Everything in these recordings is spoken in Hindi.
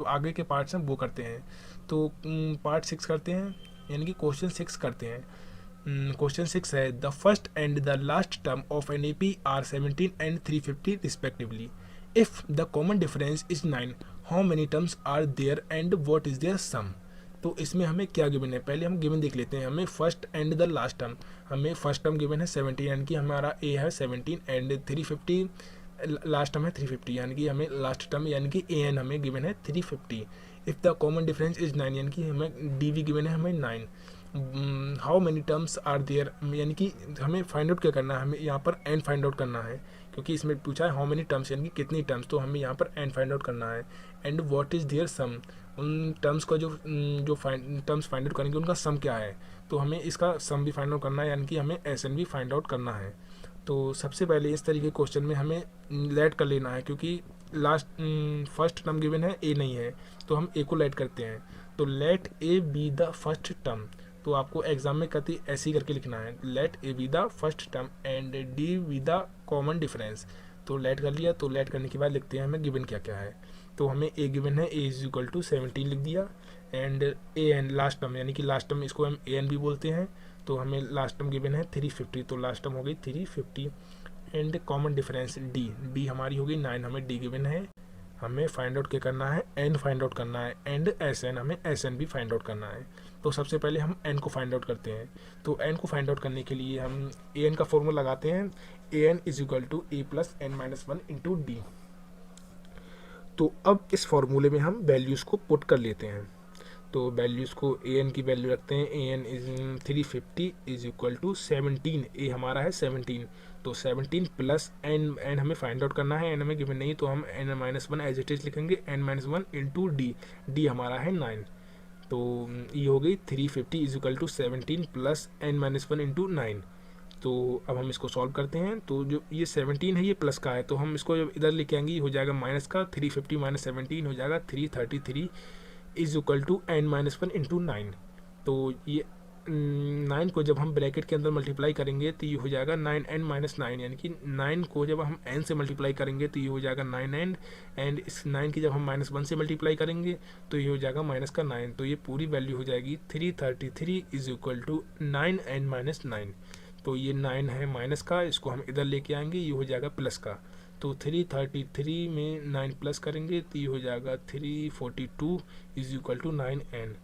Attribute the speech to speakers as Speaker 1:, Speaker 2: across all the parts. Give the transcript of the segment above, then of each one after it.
Speaker 1: तो आगे के पार्ट्स हैं वो करते हैं। तो पार्ट 6 करते हैं, यानी कि क्वेश्चन 6 करते हैं। क्वेश्चन 6 है, the first and the last term of N A P are 17 and 350 respectively. If the common difference is 9, how many terms are there and what is their sum. तो इसमें हमें क्या गिवन है, पहले हम गिवन देख लेते हैं। हमें first and the last term, हमें फर्स्ट टर्म गिवन है 17, यानी कि हमारा ए है 17 एंड 350 लास्ट टर्म है 350, यानी कि हमें लास्ट टर्म यानी कि ए एन हमें गिवन है 350। If the common difference is 9, यानी कि हमें डी वी गिवन है हमें 9। How many terms are there, यानी कि हमें फाइंड आउट क्या करना है, हमें यहाँ पर एन फाइंड आउट करना है, क्योंकि इसमें पूछा है हाउ मेनी टर्म्स यानी कि कितनी टर्म्स, तो हमें यहाँ पर एन फाइंड आउट करना है। एंड व्हाट इज़ देयर सम, उन टर्म्स का जो टर्म्स फाइंड आउट करेंगे उनका सम क्या है, तो हमें इसका सम भी फाइंड आउट करना है, यानी कि हमें एस एन भी फाइंड आउट करना है। तो सबसे पहले इस तरीके के क्वेश्चन में हमें लेट कर लेना है, क्योंकि लास्ट फर्स्ट टर्म गिवन है ए नहीं है, तो हम ए को लेट करते हैं। तो let a be the first term, तो आपको एग्जाम में कति ऐसे ही करके लिखना है, let a be the first term and d be the common difference. तो लेट कर लिया, तो लेट करने के बाद लिखते हैं हमें गिवन क्या क्या है। तो हमें ए गिवन है, ए इज इक्वल टू 17 लिख दिया, and A N last term, यानी कि लास्ट टर्म इसको हम ए एन भी बोलते हैं, तो हमें लास्ट टर्म गिवन है 350, तो लास्ट टर्म हो गई 350। And common difference D, D हमारी हो गई 9, हमें डी गिवन है, हमें फाइंड आउट क्या करना है, एन फाइंड आउट करना है, एंड एस एन, हमें एस एन भी फाइंड आउट करना है। तो सबसे पहले हम एन को फाइंड आउट करते हैं। तो एन को फाइंड आउट करने के लिए हम ए एन का फॉर्मूला लगाते हैं, a n is equal to A plus N minus 1 into d. तो अब इस फॉर्मूले में हम वैल्यूज़ को पुट कर लेते हैं। तो वैल्यूज़ को ए एन की वैल्यू रखते हैं, a n is 350 is equal to 17, a हमारा है 17, तो 17 प्लस एन, एन हमें फाइंड आउट करना है, एन हमें गिवन नहीं, तो हम n minus 1 as it is लिखेंगे, n minus 1 into d, d हमारा है 9। तो ये हो गई 350 is equal to 17 plus N minus 1 into 9। तो अब हम इसको सॉल्व करते हैं। तो जो ये 17 है ये प्लस का है, तो हम इसको जब इधर लेके आएंगे हो जाएगा माइनस का, 350 माइनस 17 हो जाएगा 333 is equal to N minus 1 into 9। तो ये 9 को जब हम ब्रैकेट के अंदर मल्टीप्लाई करेंगे तो ये हो जाएगा 9n माइनस 9, यानी कि 9 को जब हम n से मल्टीप्लाई करेंगे तो ये हो जाएगा 9n, एंड इस 9 की जब हम माइनस 1 से मल्टीप्लाई करेंगे तो ये हो जाएगा माइनस का 9। तो ये पूरी वैल्यू हो जाएगी 333 is equal to 9n minus 9। तो ये 9 है माइनस का, इसको हम इधर लेके आएंगे, ये हो जाएगा प्लस का। तो 333 में 9 प्लस करेंगे तो ये हो जाएगा 342 इज इक्वल टू 9n।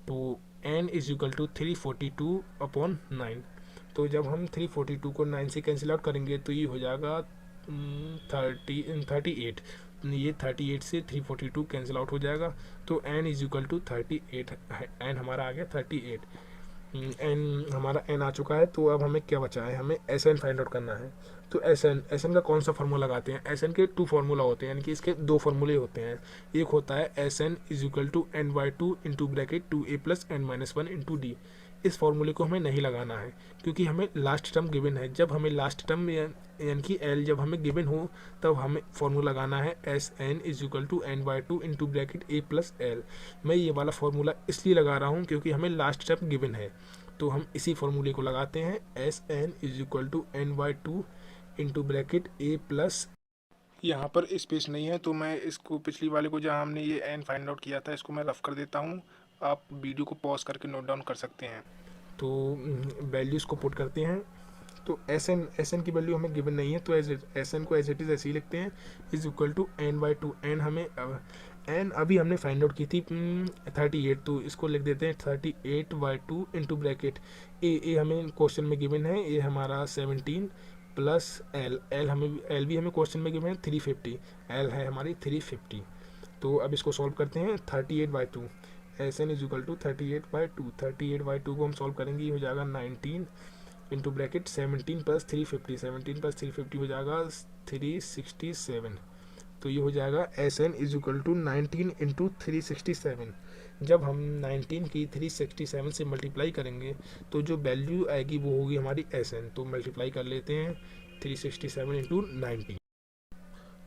Speaker 1: तो n is equal to 342 upon 9। तो जब हम 342 को 9 से कैंसिल आउट करेंगे तो ये हो जाएगा 38। ये 38 से 342 कैंसिल आउट हो जाएगा, तो n is equal to 38, n हमारा आ गया 38, एन हमारा एन आ चुका है। तो अब हमें क्या बचा है, हमें एस एन फाइंड आउट करना है। तो एस एन का कौन सा फार्मूला लगाते हैं, एस एन के 2 फार्मूला होते हैं, यानी कि इसके 2 फार्मूले होते हैं। एक होता है S N is equal to N by 2 into bracket 2a plus N minus 1 into D. इस फार्मूले को हमें नहीं लगाना है, क्योंकि हमें लास्ट टर्म गिवन है। जब हमें लास्ट टर्म यानी कि एल जब हमें गिवन हो तब हमें फार्मूला लगाना है S N is equal to N by 2 into bracket a plus L. मैं ये वाला फार्मूला इसलिए लगा रहा हूँ क्योंकि हमें लास्ट टर्म गिवन है, तो हम इसी फॉर्मूले को लगाते हैं, S N is equal to N by 2 into bracket A plus. यहाँ पर स्पेस नहीं है तो मैं इसको पिछली वाले को जहाँ हमने ये एन फाइंड आउट किया था इसको मैं रफ कर देता हूँ, आप वीडियो को पॉज करके नोट डाउन कर सकते हैं। तो वैल्यूज़ को पुट करते हैं। तो एस एन की वैल्यू हमें गिवन नहीं है, तो एस एन को एज इट इज़ ऐसे ही लिखते हैं, is equal to N by 2। N हमें एन अभी हमने फाइंड आउट की थी 38, तो इसको लिख देते हैं 38 बाई 2 इंटू ब्रैकेट ए हमें क्वेश्चन में गिवन है, ए हमारा 17 प्लस एल हमें एल भी हमें क्वेश्चन में गिवन है 350, एल है हमारी 350। तो अब इसको सॉल्व करते हैं 38 by 2, S N is equal to 38 by 2। 38 by 2 को हम सॉल्व करेंगे, ये हो जाएगा 19 इंटू ब्रैकेट 17 प्लस 350, 17 प्लस 350 हो जाएगा 367। तो ये हो जाएगा S N is equal to 19 into 367। जब हम 19 की 367 से मल्टीप्लाई करेंगे तो जो वैल्यू आएगी वो होगी हमारी एस एन। तो मल्टीप्लाई कर लेते हैं 367 इंटू 19,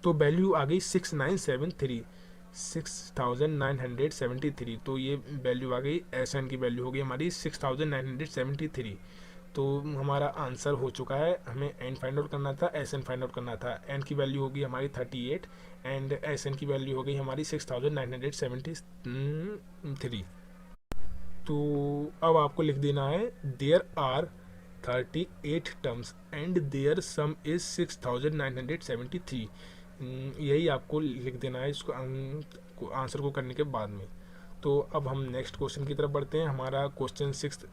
Speaker 1: तो वैल्यू आ गई 6973, 6973। तो ये वैल्यू आ गई, एस एन की वैल्यू हो गई हमारी 6973। तो हमारा आंसर हो चुका है, हमें एन फाइंड आउट करना था, एस एन फाइंड आउट करना था। एन की वैल्यू होगी हमारी 38 एंड एस एन की वैल्यू हो गई हमारी 6973। तो अब आपको लिख देना है there are 38 terms and their sum is 6973। यही आपको लिख देना है इसको आंसर को करने के बाद में। तो अब हम नेक्स्ट क्वेश्चन की तरफ बढ़ते हैं। हमारा क्वेश्चन 6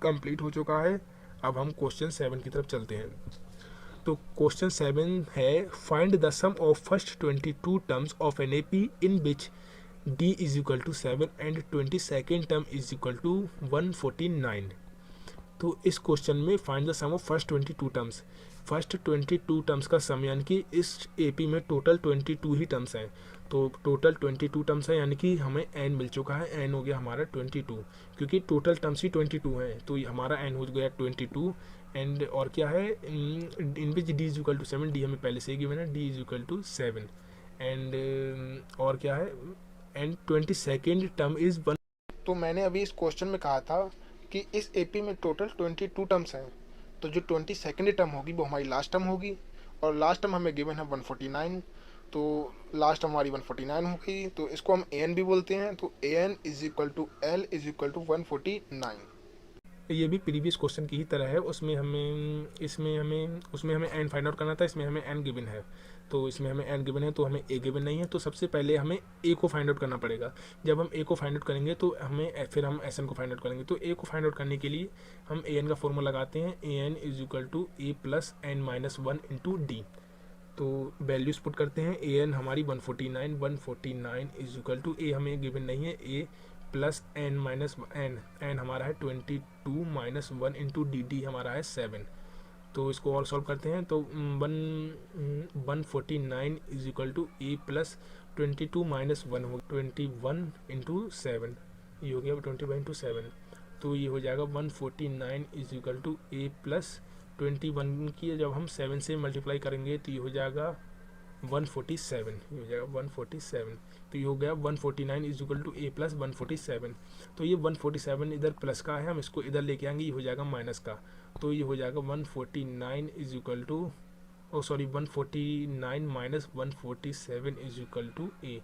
Speaker 1: कंप्लीट हो चुका है। अब हम क्वेश्चन 7 की तरफ चलते हैं। तो क्वेश्चन 7 है find the sum of first 22 terms of N A P in which d is equal to 7 and 22nd term is equal to 149। तो इस क्वेश्चन में find the sum of first 22 terms, first 22 terms का सम, यानी कि इस एपी में टोटल 22 ही टर्म्स हैं। तो टोटल 22 टर्म्स है, यानी कि हमें एन मिल चुका है, एन हो गया हमारा 22, क्योंकि टोटल टर्म्स ही 22 हैं। तो हमारा एन हो गया 22 एंड और क्या है in which d is equal to 7, d हमें पहले से ही गिवन है, d is equal to 7 and और क्या है एंड 22nd टर्म इज 1। तो मैंने अभी इस क्वेश्चन में कहा था कि इस एपी में टोटल 22 टर्म्स हैं, तो जो 22nd टर्म होगी वो हमारी लास्ट टर्म होगी, और लास्ट टर्म हमें गिवन है 149। तो लास्ट टर्म हमारी 149 हो गई, तो इसको हम ए एन भी बोलते हैं। तो a n is equal to l is equal to 149। ये भी प्रीवियस क्वेश्चन की ही तरह है, उसमें हमें एन फाइंड आउट करना था, इसमें हमें एन गिवन है। तो इसमें हमें एन गिवन है तो हमें ए गिवन नहीं है, तो सबसे पहले हमें ए को फाइंड आउट करना पड़ेगा। जब हम ए को फाइंड आउट करेंगे तो फिर हम एस एन को फाइंड आउट करेंगे। तो ए को फाइंड आउट करने के लिए हम ए एन का फॉर्मूला लगाते हैं, a n is equal to A plus N minus 1 into d. तो वैल्यूज पुट करते हैं, ए एन हमारी 149 इज इक्वल टू ए हमें गिवन नहीं है, ए प्लस एन माइनस एन हमारा है 22 माइनस 1 इंटू डी, डी हमारा है 7। तो इसको और सॉल्व करते हैं, तो 149 is equal to A plus 22 minus 1 हो 21 इंटू 7, ये हो गया 21 इंटू 7। तो ये हो जाएगा 149 is equal to A plus 21 की जब हम 7 से मल्टीप्लाई करेंगे तो ये हो जाएगा 147, ये हो जाएगा 147। तो ये हो गया 149 is equal to A plus 147। तो ये 147 इधर प्लस का है, हम इसको इधर लेके आएंगे, ये हो जाएगा माइनस का। तो ये हो जाएगा 149 इज इक्वल टू 149 माइनस 147 इज इक्वल टू ए,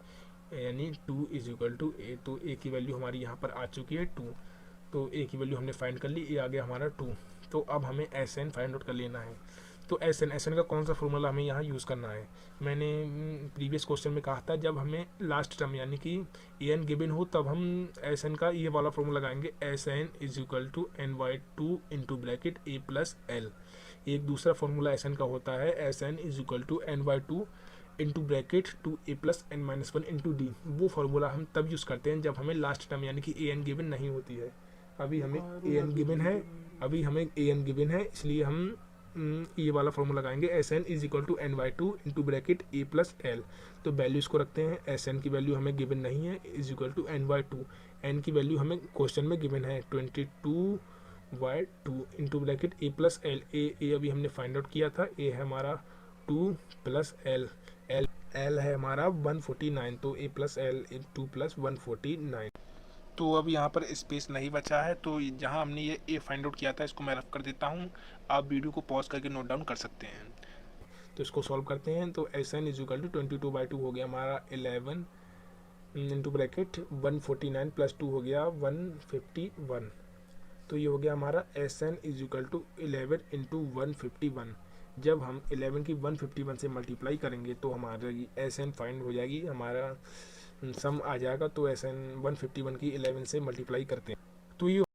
Speaker 1: यानी 2 इज इक्वल टू ए। तो ए की वैल्यू हमारी यहाँ पर आ चुकी है 2। तो ए की वैल्यू हमने फाइंड कर ली, ए आ गया हमारा 2। तो अब हमें एस एन फाइंड आउट कर लेना है। तो एस एन का कौन सा फॉर्मूला हमें यहाँ यूज़ करना है, मैंने प्रीवियस क्वेश्चन में कहा था जब हमें लास्ट टर्म यानी कि ए एन गिवन हो तब हम एस एन का ये वाला फॉर्मूला लगाएंगे, S N is equal to N by 2 into bracket A plus L. एक दूसरा फॉर्मूला एस एन का होता है, S N is equal to N by 2 into bracket 2 A plus N minus 1 into D. वो फार्मूला हम तब यूज़ करते हैं जब हमें लास्ट टर्म यानी कि ए एन गिवन नहीं होती है। अभी हमें ए एन गिवन है, इसलिए हम ये वाला फॉर्मूला लगाएंगे, S N is equal to N by 2 into bracket A plus L. तो वैल्यूज़ को रखते हैं, एस एन की वैल्यू हमें गिवन नहीं है, is equal to N by 2, N की वैल्यू हमें क्वेश्चन में गिवन है 22/2 into bracket A plus L. ए अभी हमने फाइंड आउट किया था, ए है हमारा 2 प्लस एल है हमारा 149। तो ए प्लस एल 2 प्लस 149। तो अब यहाँ पर स्पेस नहीं बचा है, तो जहाँ हमने ये ए फाइंड आउट किया था इसको मैं रफ कर देता हूँ, आप वीडियो को पॉज करके नोट डाउन कर सकते हैं। तो इसको सॉल्व करते हैं, तो S N is equal to 22/2 हो गया हमारा 11 इंटू ब्रैकेट 149 प्लस 2 हो गया 151। तो ये हो गया हमारा S N is equal to 11 into 151। जब हम 11 की 151 से मल्टीप्लाई करेंगे तो हमारी एस एन फाइंड हो जाएगी, हमारा सम आ जाएगा। तो एस एन 151 की 11 से मल्टीप्लाई करते हैं तो ये